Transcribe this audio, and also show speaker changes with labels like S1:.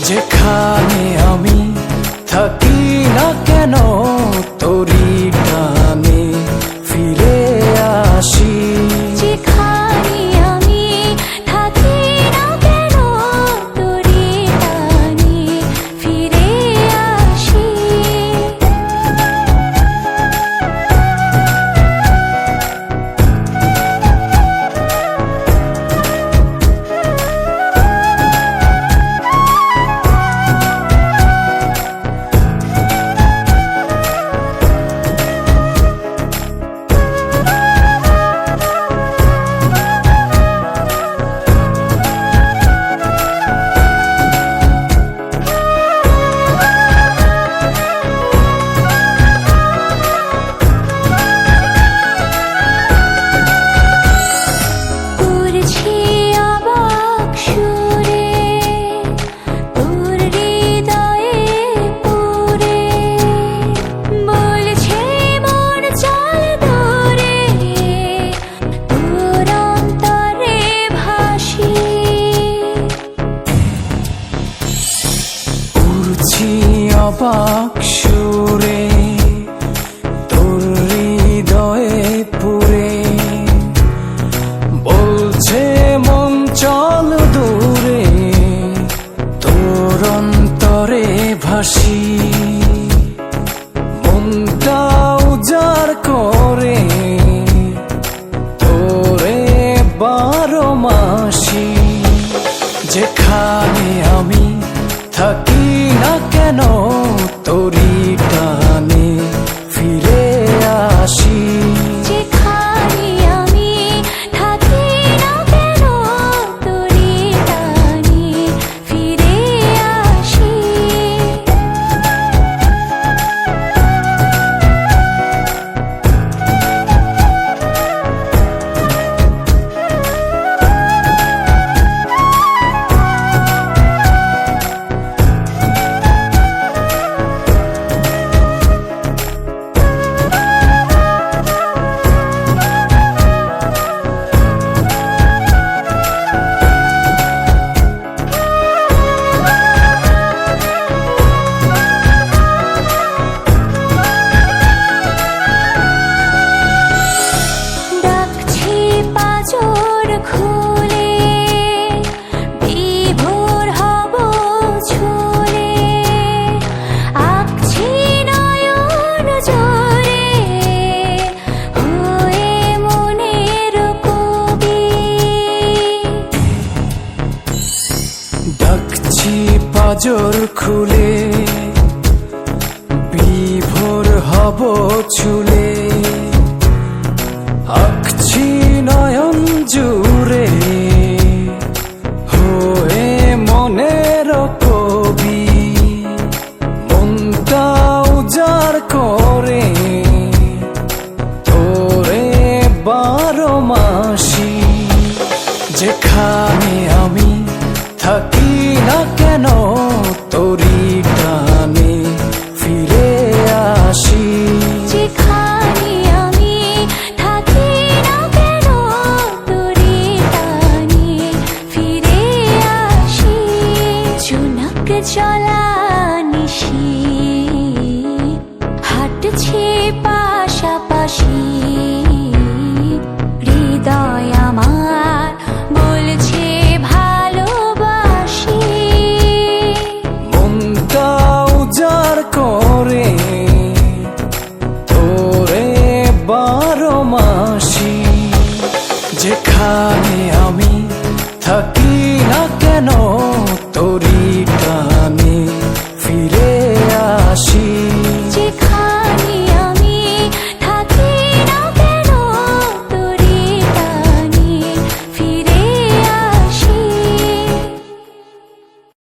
S1: যেখানে আমি থাকি না কেন তোরি টানে ফিরে আসি।
S2: যেখানে আমি থাকি না কেন তোরি টানে ফিরে আসি।
S1: অবাক সুরে তোর হৃদয়ে পুরে বলছে মন চল দূরে তোর অন্তরে ভাসি। মনটা উজাড় করে তোরে 12 মাসি। যেখানে আমি থাকি না কেন তোরি টানে ফিরে আসি।
S2: যেখানে আমি থাকি না কেন তোরি টানে ফিরে আসি।
S1: ডাকছি পাজর খুলে বিভোর হব চুলে আঁকছি নয়ন জুড়ে হয়ে মনের কবি। মনটা উজাড় করে তোরে 12 মাসি। যেখানে আমি থাকি না কেন তোরি টানে ফিরে আসি।
S2: যেখানে আমি থাকি না কেন তোরি টানে ফিরে আসি। জোনাক চলা নিশি হাঁটছে পাশাপাশি। হৃদয় আমার বলছে ভালোবাসি।
S1: মনটা উজাড় করে তোরে 12 মাসি। যেখানে